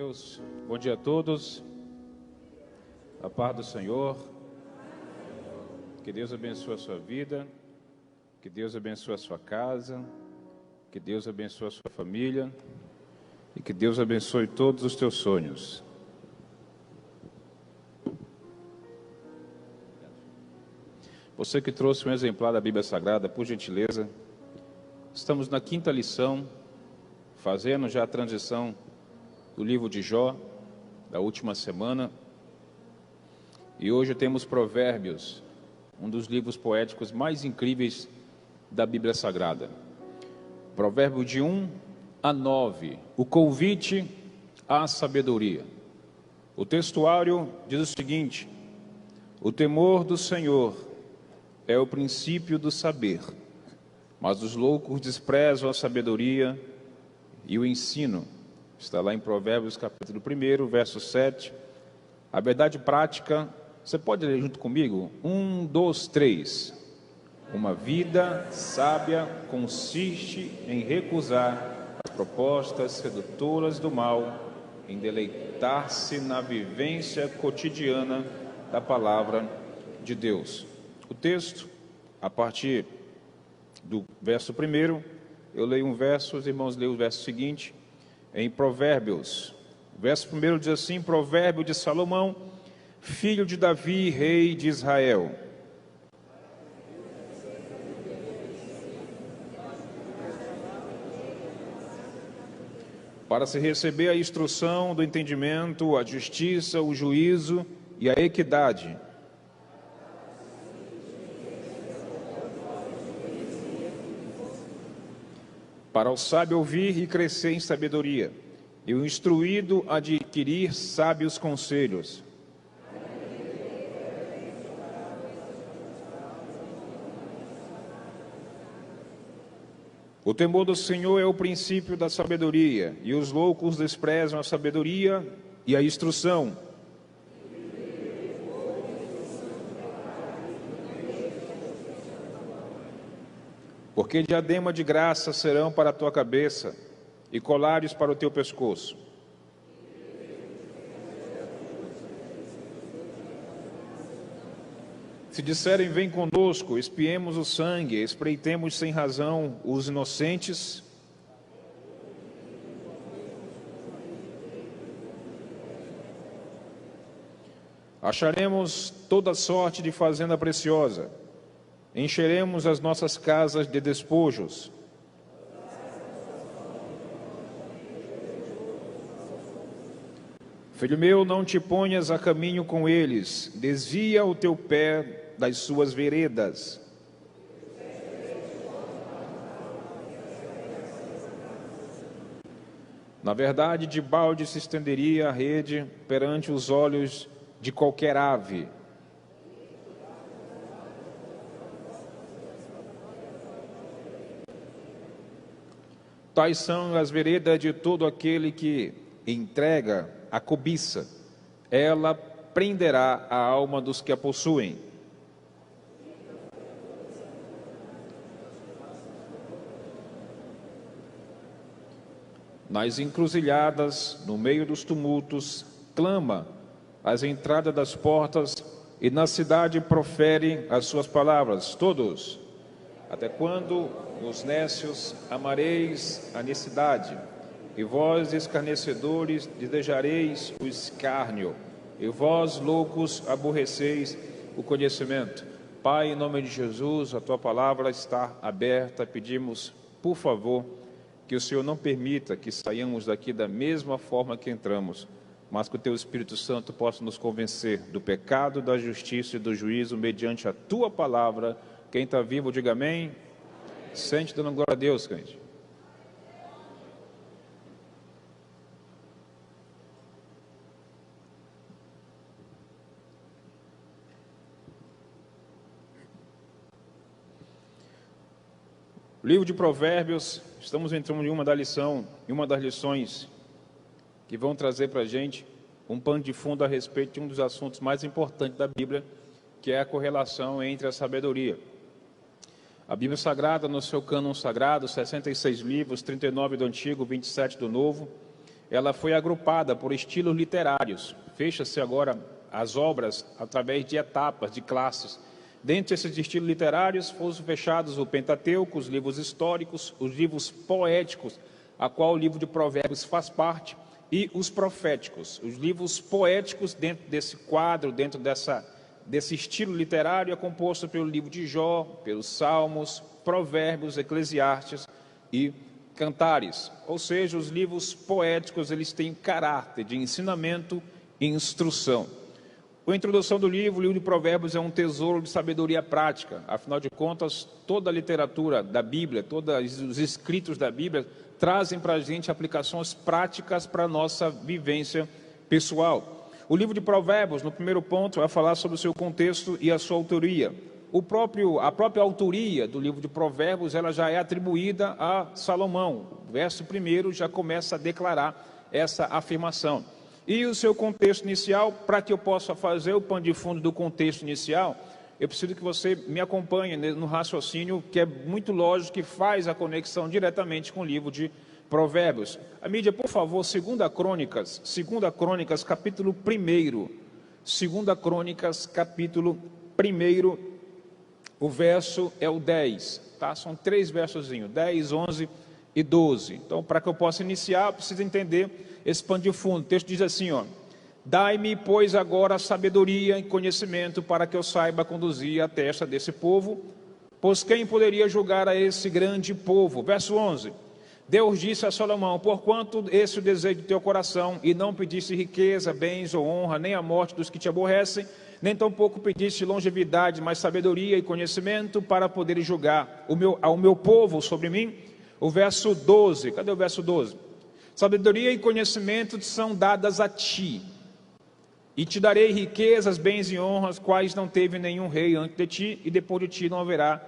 Deus, bom dia a todos, a paz do Senhor, que Deus abençoe a sua vida, que Deus abençoe a sua casa, que Deus abençoe a sua família e que Deus abençoe todos os teus sonhos. Você que trouxe um exemplar da Bíblia Sagrada, por gentileza, estamos na 5ª lição, fazendo já a transição do livro de Jó, da última semana, e hoje temos Provérbios, um dos livros poéticos mais incríveis da Bíblia Sagrada. Provérbio de 1 a 9, o convite à sabedoria. O textuário diz o seguinte: o temor do Senhor é o princípio do saber, mas os loucos desprezam a sabedoria e o ensino. Está lá em Provérbios capítulo 1, verso 7. A verdade prática, você pode ler junto comigo? 1, 2, 3. Uma vida sábia consiste em recusar as propostas sedutoras do mal, em deleitar-se na vivência cotidiana da palavra de Deus. O texto, a partir do verso 1, eu leio um verso, os irmãos leem o verso seguinte, em Provérbios. O verso 1 diz assim: Provérbio de Salomão, filho de Davi, rei de Israel. Para se receber a instrução do entendimento, a justiça, o juízo e a equidade. Para o sábio ouvir e crescer em sabedoria, e o instruído adquirir sábios conselhos. O temor do Senhor é o princípio da sabedoria, e os loucos desprezam a sabedoria e a instrução. Porque diadema de graça serão para a tua cabeça, e colares para o teu pescoço. Se disserem, vem conosco, espiemos o sangue, espreitemos sem razão os inocentes, acharemos toda sorte de fazenda preciosa, encheremos as nossas casas de despojos. Filho meu, não te ponhas a caminho com eles, desvia o teu pé das suas veredas. Na verdade, de balde se estenderia a rede perante os olhos de qualquer ave. Tais são as veredas de todo aquele que entrega a cobiça, ela prenderá a alma dos que a possuem. Nas encruzilhadas, no meio dos tumultos, clama às entradas das portas e na cidade profere as suas palavras. Todos, até quando os nécios amareis a necessidade? E vós, escarnecedores, desejareis o escárnio, e vós, loucos, aborreceis o conhecimento. Pai, em nome de Jesus, a Tua palavra está aberta. Pedimos, por favor, que o Senhor não permita que saiamos daqui da mesma forma que entramos, mas que o Teu Espírito Santo possa nos convencer do pecado, da justiça e do juízo mediante a Tua palavra. Quem está vivo, diga amém. Sente dando glória a Deus, crente. Livro de Provérbios, estamos entrando em uma das lições que vão trazer para a gente um pano de fundo a respeito de um dos assuntos mais importantes da Bíblia, que é a correlação entre a sabedoria. A Bíblia Sagrada, no seu cânon sagrado, 66 livros, 39 do Antigo, 27 do Novo, ela foi agrupada por estilos literários. Fecha-se agora as obras através de etapas, de classes. Dentre esses estilos literários foram fechados o Pentateuco, os livros históricos, os livros poéticos, a qual o livro de Provérbios faz parte, e os proféticos. Os livros poéticos, dentro desse quadro, dentro desse estilo literário, é composto pelo livro de Jó, pelos Salmos, Provérbios, Eclesiastes e Cantares. Ou seja, os livros poéticos, eles têm caráter de ensinamento e instrução. A introdução do livro, o livro de Provérbios é um tesouro de sabedoria prática. Afinal de contas, toda a literatura da Bíblia, todos os escritos da Bíblia, trazem para a gente aplicações práticas para a nossa vivência pessoal. O livro de Provérbios, no primeiro ponto, vai falar sobre o seu contexto e a sua autoria. A própria autoria do livro de Provérbios, ela já é atribuída a Salomão. O verso 1 já começa a declarar essa afirmação. E o seu contexto inicial, para que eu possa fazer o pano de fundo do contexto inicial, eu preciso que você me acompanhe no raciocínio, que é muito lógico, que faz a conexão diretamente com o livro de Provérbios. A mídia, por favor, 2 Crônicas, capítulo 1. 2 Crônicas, capítulo 1, o verso é o 10, tá? São 3 versozinhos, 10, 11 e 12. Então, para que eu possa iniciar, eu preciso entender esse pano de fundo. O texto diz assim, ó: dai-me, pois, agora sabedoria e conhecimento, para que eu saiba conduzir a testa desse povo, pois quem poderia julgar a esse grande povo? Verso 11, Deus disse a Salomão: porquanto esse é o desejo do teu coração, e não pediste riqueza, bens ou honra, nem a morte dos que te aborrecem, nem tampouco pediste longevidade, mas sabedoria e conhecimento, para poder julgar ao meu povo sobre mim. O verso 12, cadê o verso 12? Sabedoria e conhecimento são dadas a ti, e te darei riquezas, bens e honras, quais não teve nenhum rei antes de ti, e depois de ti não haverá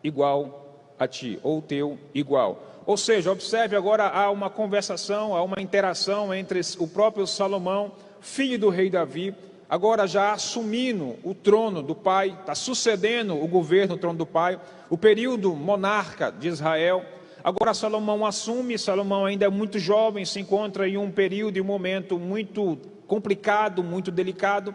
igual a ti, ou teu igual. Ou seja, observe agora, há uma conversação, há uma interação entre o próprio Salomão, filho do rei Davi, agora já assumindo o trono do pai, está sucedendo o governo, o trono do pai, o período monarca de Israel. Agora Salomão assume, Salomão ainda é muito jovem, se encontra em um período e um momento muito complicado, muito delicado,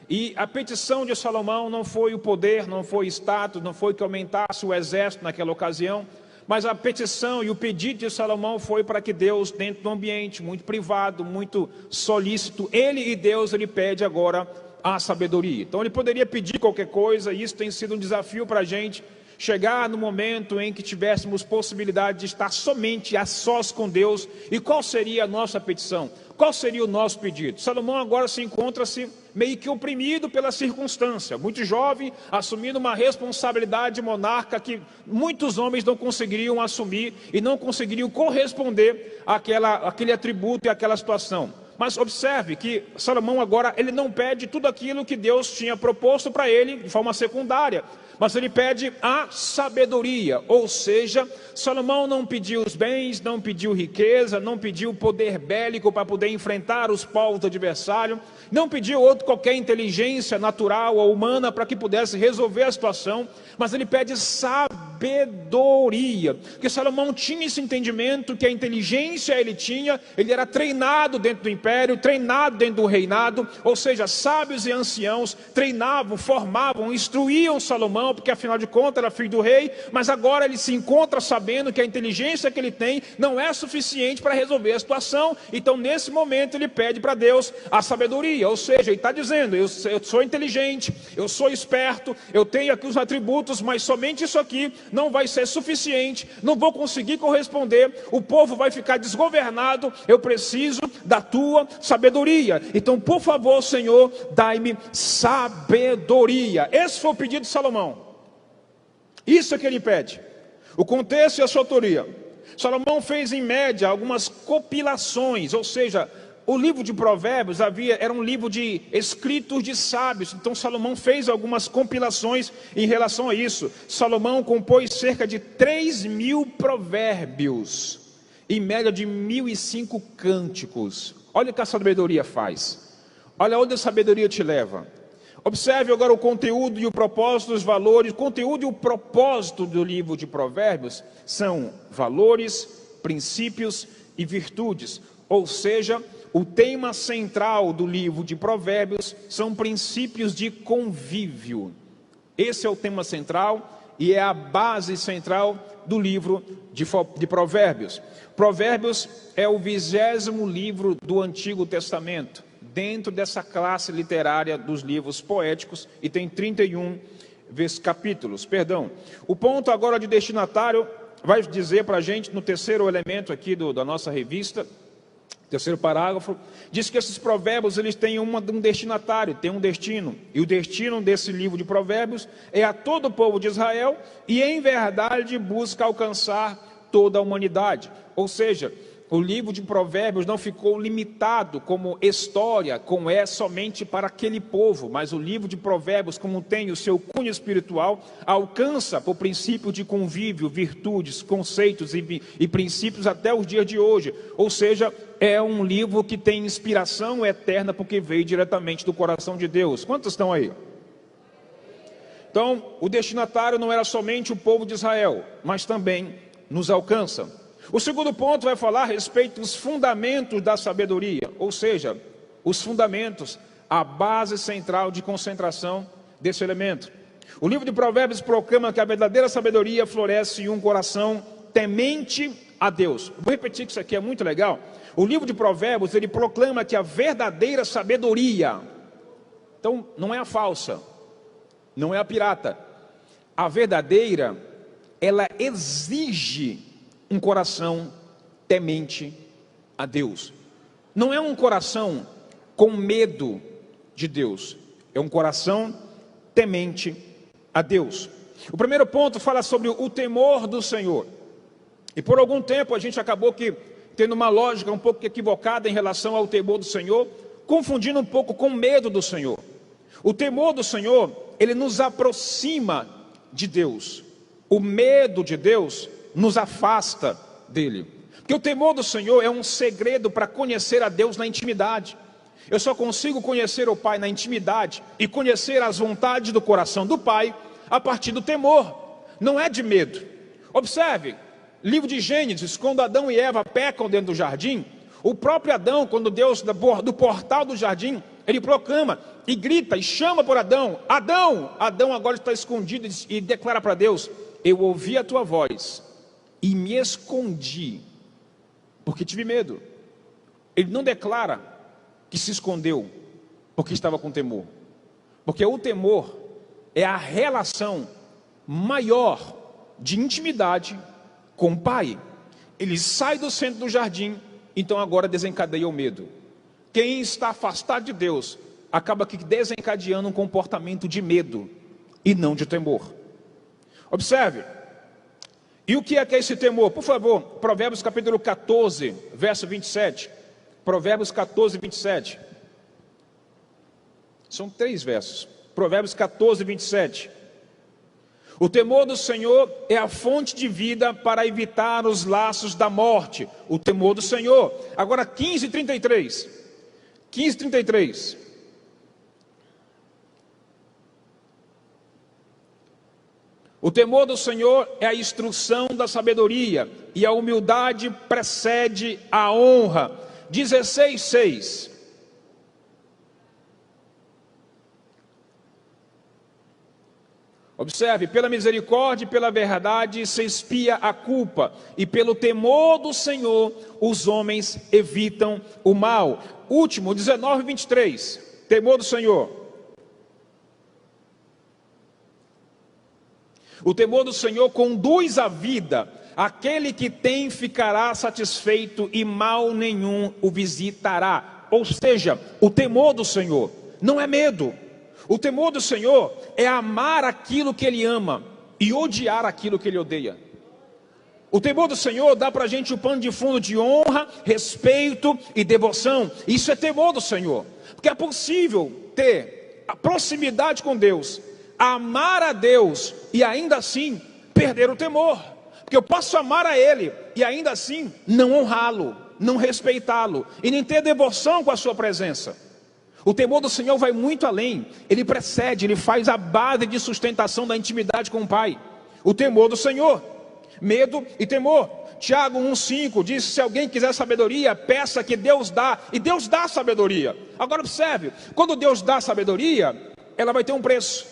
e a petição de Salomão não foi o poder, não foi status, não foi que aumentasse o exército naquela ocasião, mas a petição e o pedido de Salomão foi para que Deus, dentro de um ambiente muito privado, muito solícito, ele pede agora a sabedoria. Então ele poderia pedir qualquer coisa, e isso tem sido um desafio para a gente, chegar no momento em que tivéssemos possibilidade de estar somente a sós com Deus. E qual seria a nossa petição? Qual seria o nosso pedido? Salomão agora encontra-se meio que oprimido pela circunstância, muito jovem, assumindo uma responsabilidade monarca que muitos homens não conseguiriam assumir e não conseguiriam corresponder àquele atributo e àquela situação. Mas observe que Salomão agora, ele não pede tudo aquilo que Deus tinha proposto para ele de forma secundária, mas ele pede a sabedoria. Ou seja, Salomão não pediu os bens, não pediu riqueza, não pediu poder bélico para poder enfrentar os povos adversários, não pediu qualquer inteligência natural ou humana para que pudesse resolver a situação, mas ele pede sabedoria, porque Salomão tinha esse entendimento que a inteligência ele tinha, ele era treinado dentro do império, treinado dentro do reinado, ou seja, sábios e anciãos treinavam, formavam, instruíam Salomão, porque afinal de contas era filho do rei, mas agora ele se encontra sabendo que a inteligência que ele tem não é suficiente para resolver a situação. Então nesse momento ele pede para Deus a sabedoria, ou seja, ele está dizendo, eu sou inteligente, eu sou esperto, eu tenho aqui os atributos, mas somente isso aqui não vai ser suficiente, não vou conseguir corresponder, o povo vai ficar desgovernado, eu preciso da tua sabedoria. Então por favor, Senhor, dai-me sabedoria. Esse foi o pedido de Salomão. Isso é que ele pede. O contexto e a sua autoria. Salomão fez em média algumas compilações, ou seja, o livro de Provérbios era um livro de escritos de sábios. Então Salomão fez algumas compilações em relação a isso. Salomão compôs cerca de 3.000 provérbios, em média de 1.005 cânticos. Olha o que a sabedoria faz. Olha onde a sabedoria te leva. Observe agora o conteúdo e o propósito dos valores. O conteúdo e o propósito do livro de Provérbios são valores, princípios e virtudes. Ou seja, o tema central do livro de Provérbios são princípios de convívio. Esse é o tema central e é a base central do livro de Provérbios. Provérbios é o 20º livro do Antigo Testamento, dentro dessa classe literária dos livros poéticos, e tem 31 capítulos. O ponto agora de destinatário vai dizer para a gente, no terceiro elemento aqui da nossa revista, terceiro parágrafo, diz que esses provérbios eles têm um destinatário, tem um destino. E o destino desse livro de provérbios é a todo o povo de Israel e em verdade busca alcançar toda a humanidade. Ou seja, o livro de provérbios não ficou limitado como história, como é somente para aquele povo, mas o livro de provérbios, como tem o seu cunho espiritual, alcança por princípio de convívio, virtudes, conceitos e princípios até os dias de hoje. Ou seja, é um livro que tem inspiração eterna porque veio diretamente do coração de Deus. Quantos estão aí? Então, o destinatário não era somente o povo de Israel, mas também nos alcança. O segundo ponto vai falar a respeito dos fundamentos da sabedoria, ou seja, os fundamentos, a base central de concentração desse elemento. O livro de Provérbios proclama que a verdadeira sabedoria floresce em um coração temente a Deus. Vou repetir que isso aqui é muito legal. O livro de Provérbios, ele proclama que a verdadeira sabedoria, então não é a falsa, não é a pirata, a verdadeira, ela exige um coração temente a Deus. Não é um coração com medo de Deus, é um coração temente a Deus. O primeiro ponto fala sobre o temor do Senhor. E por algum tempo a gente acabou tendo uma lógica um pouco equivocada em relação ao temor do Senhor, confundindo um pouco com medo do Senhor. O temor do Senhor, ele nos aproxima de Deus. O medo de Deus nos afasta dele. Porque o temor do Senhor é um segredo para conhecer a Deus na intimidade. Eu só consigo conhecer o Pai na intimidade e conhecer as vontades do coração do Pai a partir do temor, não é de medo. Observe, livro de Gênesis, quando Adão e Eva pecam dentro do jardim, o próprio Adão, quando Deus, do portal do jardim, ele proclama e grita e chama por Adão. Adão, Adão agora está escondido e declara para Deus: eu ouvi a tua voz e me escondi, porque tive medo. Ele não declara que se escondeu, porque estava com temor. Porque o temor é a relação maior de intimidade com o Pai. Ele sai do centro do jardim, então agora desencadeia o medo. Quem está afastado de Deus, acaba desencadeando um comportamento de medo, e não de temor. Observe. E o que é esse temor? Por favor, Provérbios capítulo 14, verso 27. Provérbios 14, 27. São 3 versos. Provérbios 14, 27. O temor do Senhor é a fonte de vida para evitar os laços da morte. O temor do Senhor. Agora 15, 33. 15, 33. O temor do Senhor é a instrução da sabedoria, e a humildade precede a honra. 16, 6. Observe, pela misericórdia e pela verdade se expia a culpa, e pelo temor do Senhor os homens evitam o mal. Último, 19, 23. Temor do Senhor. O temor do Senhor conduz à vida. Aquele que tem ficará satisfeito e mal nenhum o visitará. Ou seja, o temor do Senhor não é medo. O temor do Senhor é amar aquilo que Ele ama e odiar aquilo que Ele odeia. O temor do Senhor dá para a gente o pano de fundo de honra, respeito e devoção. Isso é temor do Senhor. Porque é possível ter a proximidade com Deus, amar a Deus e ainda assim perder o temor. Porque eu posso amar a Ele e ainda assim não honrá-lo, não respeitá-lo e nem ter devoção com a sua presença. O temor do Senhor vai muito além. Ele precede, ele faz a base de sustentação da intimidade com o Pai. O temor do Senhor, medo e temor. Tiago 1,5 diz: se alguém quiser sabedoria, peça que Deus dá, e Deus dá sabedoria. Agora observe, quando Deus dá sabedoria, ela vai ter um preço.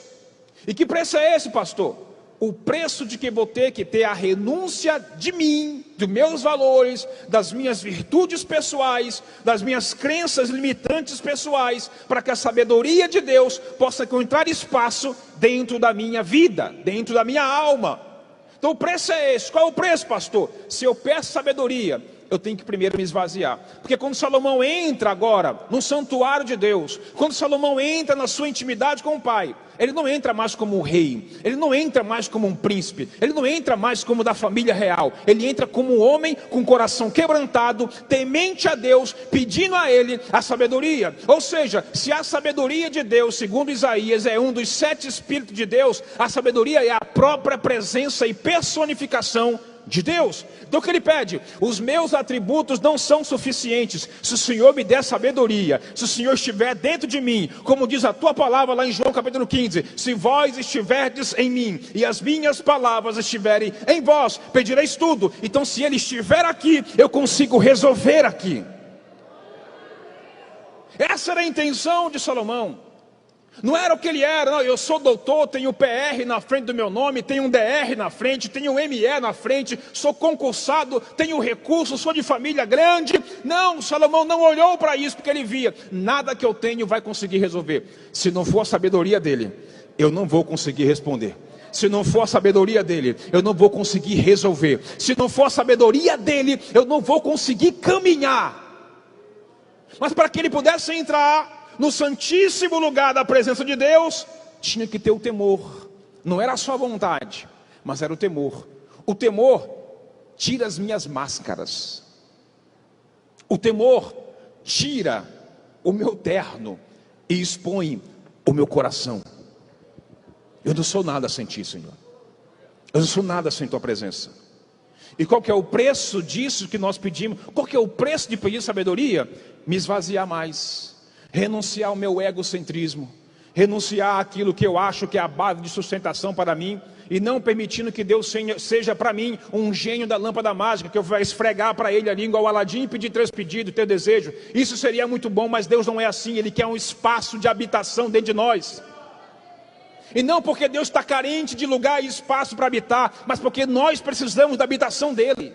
E que preço é esse, pastor? O preço de que vou ter que ter a renúncia de mim, dos meus valores, das minhas virtudes pessoais, das minhas crenças limitantes pessoais, para que a sabedoria de Deus possa encontrar espaço dentro da minha vida, dentro da minha alma. Então o preço é esse. Qual é o preço, pastor? Se eu peço sabedoria, eu tenho que primeiro me esvaziar. Porque quando Salomão entra agora no santuário de Deus, quando Salomão entra na sua intimidade com o Pai, ele não entra mais como um rei, ele não entra mais como um príncipe, ele não entra mais como da família real, ele entra como um homem com o coração quebrantado, temente a Deus, pedindo a ele a sabedoria. Ou seja, se a sabedoria de Deus, segundo Isaías, é um dos 7 Espíritos de Deus, a sabedoria é a própria presença e personificação de Deus. Então o que ele pede? Os meus atributos não são suficientes. Se o Senhor me der sabedoria, se o Senhor estiver dentro de mim, como diz a tua palavra lá em João capítulo 15, se vós estiverdes em mim e as minhas palavras estiverem em vós, pedireis tudo. Então se ele estiver aqui, eu consigo resolver aqui. Essa era a intenção de Salomão. Não era o que ele era, não, eu sou doutor, tenho PR na frente do meu nome, tenho um DR na frente, tenho um ME na frente, sou concursado, tenho recursos, sou de família grande. Não, Salomão não olhou para isso, porque ele via, nada que eu tenho vai conseguir resolver. Se não for a sabedoria dele, eu não vou conseguir responder. Se não for a sabedoria dele, eu não vou conseguir resolver. Se não for a sabedoria dele, eu não vou conseguir caminhar. Mas para que ele pudesse entrar no santíssimo lugar da presença de Deus, tinha que ter o temor. Não era a sua vontade, mas era o temor. O temor tira as minhas máscaras. O temor tira o meu terno e expõe o meu coração. Eu não sou nada sem ti, Senhor. Eu não sou nada sem tua presença. E qual que é o preço disso que nós pedimos? Qual que é o preço de pedir sabedoria? Me esvaziar mais, renunciar ao meu egocentrismo, renunciar àquilo que eu acho que é a base de sustentação para mim, e não permitindo que Deus seja para mim um gênio da lâmpada mágica, que eu vou esfregar para ele a língua ao Aladim e pedir 3 pedidos, ter desejo. Isso seria muito bom, mas Deus não é assim. Ele quer um espaço de habitação dentro de nós. E não porque Deus está carente de lugar e espaço para habitar, mas porque nós precisamos da habitação dele.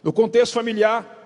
No contexto familiar,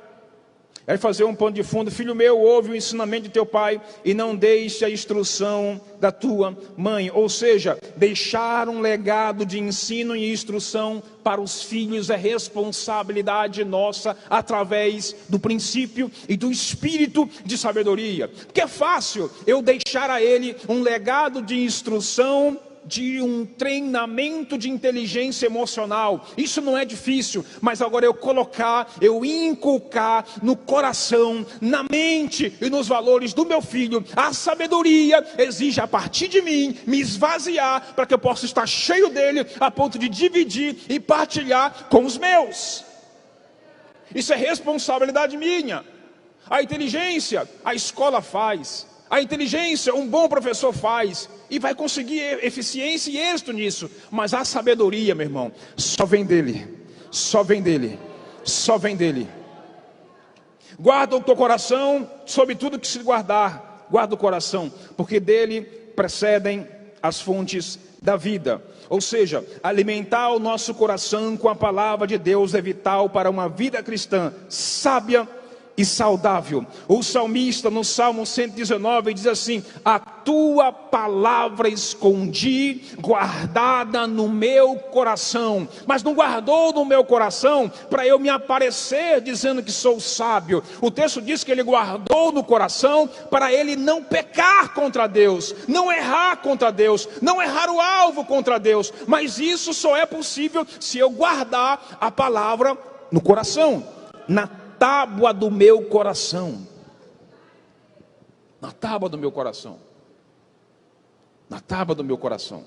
é fazer um pano de fundo: filho meu, ouve o ensinamento de teu pai e não deixe a instrução da tua mãe. Ou seja, deixar um legado de ensino e instrução para os filhos é responsabilidade nossa, através do princípio e do espírito de sabedoria. Porque é fácil eu deixar a ele um legado de instrução, de um treinamento de inteligência emocional. Isso não é difícil, mas agora eu inculcar no coração, na mente e nos valores do meu filho a sabedoria, exige a partir de mim me esvaziar, para que eu possa estar cheio dele, a ponto de dividir e partilhar com os meus. Isso é responsabilidade minha. A inteligência, a escola faz. A inteligência, um bom professor faz, e vai conseguir eficiência e êxito nisso. Mas a sabedoria, meu irmão, só vem dele. Só vem dele. Só vem dele. Guarda o teu coração, sobre tudo que se guardar. Guarda o coração, porque dele precedem as fontes da vida. Ou seja, alimentar o nosso coração com a palavra de Deus é vital para uma vida cristã sábia e saudável. O salmista no Salmo 119 diz assim: a tua palavra escondi, guardada no meu coração. Mas não guardou no meu coração para eu me aparecer dizendo que sou sábio. O texto diz que ele guardou no coração para ele não pecar contra Deus, não errar contra Deus, não errar o alvo contra Deus. Mas isso só é possível se eu guardar a palavra no coração, na tábua do meu coração. Na tábua do meu coração. Na tábua do meu coração.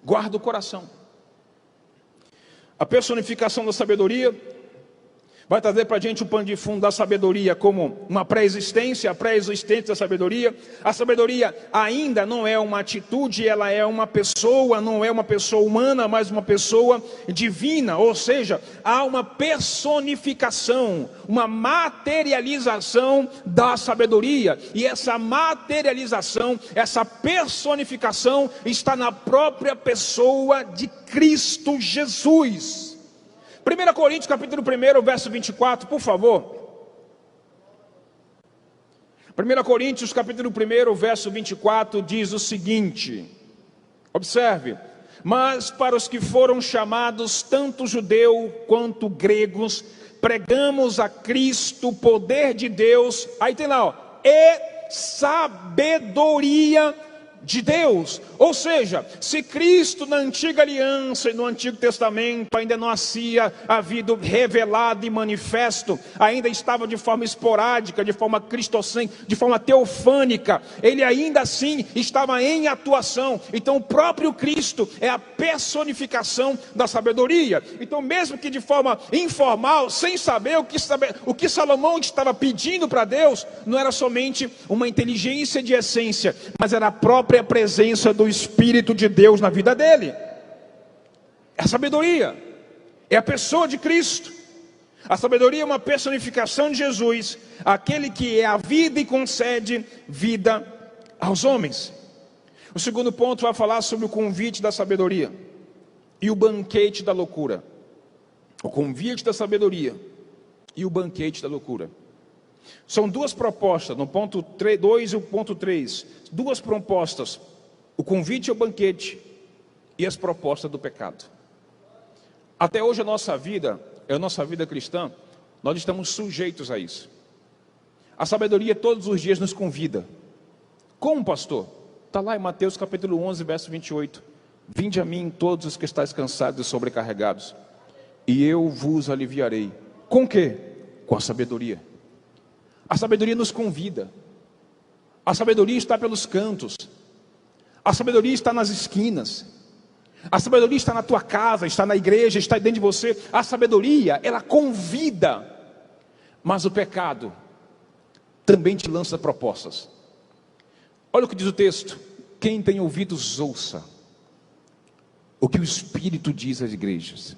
Guarda o coração. A personificação da sabedoria. vai trazer para a gente o pano de fundo da sabedoria como uma pré-existência, a pré-existência da sabedoria. A sabedoria ainda não é uma atitude, ela é uma pessoa, não é uma pessoa humana, mas uma pessoa divina. Ou seja, há uma personificação, uma materialização da sabedoria. E essa materialização, essa personificação está na própria pessoa de Cristo Jesus. 1 Coríntios capítulo 1, verso 24, por favor. 1 Coríntios capítulo 1, verso 24 diz o seguinte, observe: mas para os que foram chamados, tanto judeu quanto gregos, pregamos a Cristo, poder de Deus, aí tem lá, ó, e sabedoria de Deus. Ou seja, se Cristo na antiga aliança e no Antigo Testamento ainda não havia havido revelado e manifesto, ainda estava de forma esporádica, de forma cristocêntrica, de forma teofânica, ele ainda assim estava em atuação. Então o próprio Cristo é a personificação da sabedoria. Então mesmo que de forma informal, sem saber o que Salomão estava pedindo para Deus, não era somente uma inteligência de essência, mas era a própria presença do Espírito de Deus na vida dele. É a sabedoria, é a pessoa de Cristo. A sabedoria é uma personificação de Jesus, aquele que é a vida e concede vida aos homens. O segundo ponto vai falar sobre o convite da sabedoria e o banquete da loucura. O convite da sabedoria e o banquete da loucura. São duas propostas, no ponto 2 e o ponto 3, duas propostas: o convite ao banquete e as propostas do pecado. Até hoje a nossa vida cristã, nós estamos sujeitos a isso. A sabedoria todos os dias nos convida. Como, pastor? Está lá em Mateus capítulo 11, verso 28. Vinde a mim todos os que estáis cansados e sobrecarregados, e eu vos aliviarei. Com o quê? Com a sabedoria. A sabedoria nos convida. A sabedoria está pelos cantos. A sabedoria está nas esquinas. A sabedoria está na tua casa, está na igreja, está dentro de você. A sabedoria, ela convida. Mas o pecado também te lança propostas. Olha o que diz o texto: quem tem ouvidos, ouça o que o Espírito diz às igrejas.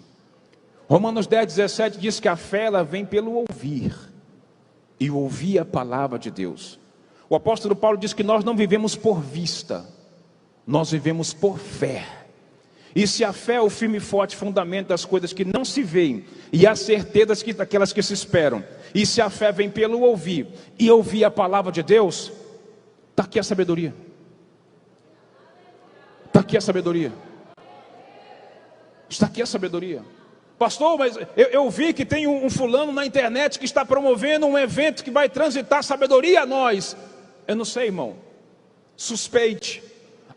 Romanos 10, 17 diz que a fé, ela vem pelo ouvir, e ouvir a palavra de Deus. O apóstolo Paulo diz que nós não vivemos por vista, nós vivemos por fé. E se a fé é o firme e forte fundamento das coisas que não se veem, e a certeza daquelas que se esperam, e se a fé vem pelo ouvir, e ouvir a palavra de Deus, está aqui a sabedoria. Está aqui a sabedoria. Está aqui a sabedoria. Pastor, mas eu vi que tem um fulano na internet que está promovendo um evento que vai transitar sabedoria a nós. Eu não sei, irmão. Suspeite.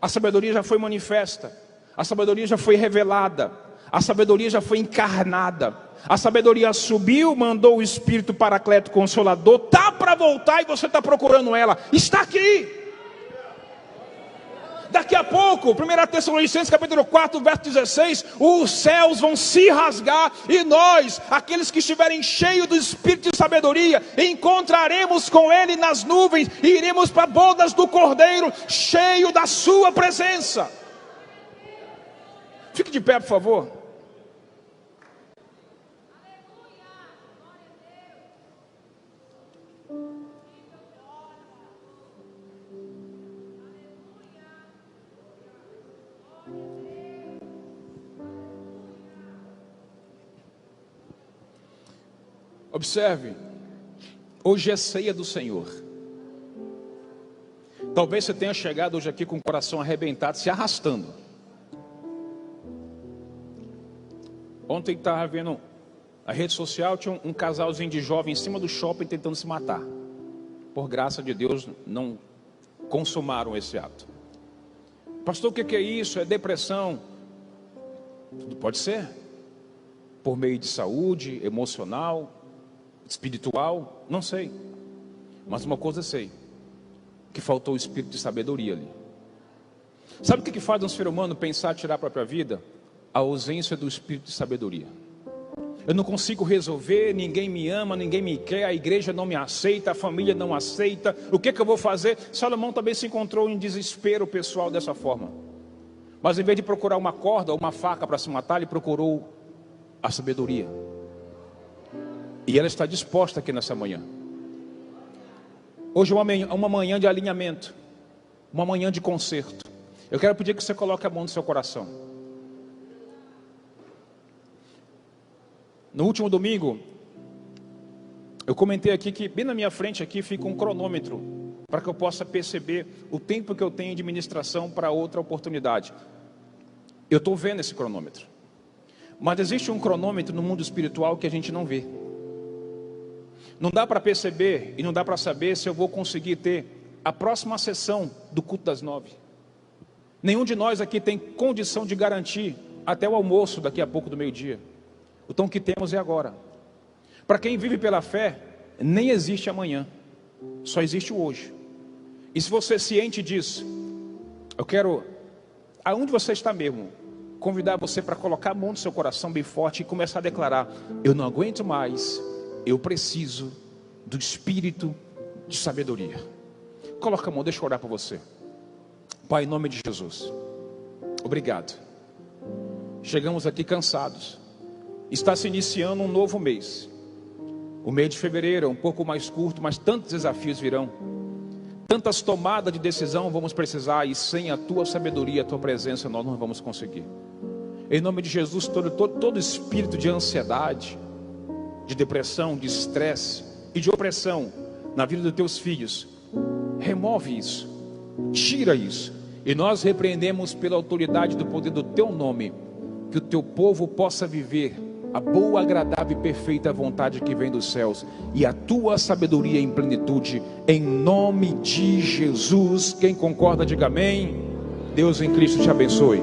A sabedoria já foi manifesta. A sabedoria já foi revelada. A sabedoria já foi encarnada. A sabedoria subiu, mandou o Espírito Paracleto Consolador. Está para voltar e você está procurando ela. Está aqui. Daqui a pouco, 1 Tessalonicenses capítulo 4, verso 16, os céus vão se rasgar, e nós, aqueles que estiverem cheios do Espírito de sabedoria, encontraremos com Ele nas nuvens, e iremos para bodas do Cordeiro, cheio da sua presença. Fique de pé, por favor. Observe, hoje é ceia do Senhor. Talvez você tenha chegado hoje aqui com o coração arrebentado, se arrastando. Ontem estava vendo a rede social, tinha um casalzinho de jovem em cima do shopping tentando se matar. Por graça de Deus, não consumaram esse ato. Pastor, o que é isso? É depressão? Tudo pode ser. Por meio de saúde, emocional, espiritual, não sei. Mas uma coisa eu sei: que faltou o espírito de sabedoria ali. Sabe o que faz um ser humano pensar tirar a própria vida? A ausência do espírito de sabedoria. Eu não consigo resolver, ninguém me ama, ninguém me quer, a igreja não me aceita, a família não aceita. O que eu vou fazer? Salomão também se encontrou em desespero pessoal dessa forma. Mas em vez de procurar uma corda ou uma faca para se matar, ele procurou a sabedoria. E ela está disposta aqui nessa manhã. Hoje é uma manhã de alinhamento, uma manhã de conserto. Eu quero pedir que você coloque a mão no seu coração. No último domingo, eu comentei aqui que bem na minha frente aqui fica um cronômetro, para que eu possa perceber o tempo que eu tenho de ministração para outra oportunidade. Eu estou vendo esse cronômetro. Mas existe um cronômetro no mundo espiritual que a gente não vê. Não dá para perceber e não dá para saber se eu vou conseguir ter a próxima sessão do culto das 9. Nenhum de nós aqui tem condição de garantir até o almoço daqui a pouco do meio-dia. Então o que temos é agora. Para quem vive pela fé, nem existe amanhã, só existe o hoje. E se você é ciente disso, eu quero, aonde você está mesmo, convidar você para colocar a mão no seu coração bem forte e começar a declarar: eu não aguento mais, eu preciso do espírito de sabedoria. Coloca a mão, deixa eu orar por você. Pai, em nome de Jesus, obrigado. Chegamos aqui cansados. Está se iniciando um novo mês. O mês de fevereiro é um pouco mais curto, mas tantos desafios virão. Tantas tomadas de decisão vamos precisar, e sem a tua sabedoria, a tua presença, nós não vamos conseguir. Em nome de Jesus, todo espírito de ansiedade, de depressão, de estresse e de opressão na vida dos teus filhos, remove isso, tira isso, e nós repreendemos pela autoridade do poder do teu nome, que o teu povo possa viver a boa, agradável e perfeita vontade que vem dos céus, e a tua sabedoria em plenitude, em nome de Jesus. Quem concorda, diga amém. Deus em Cristo te abençoe.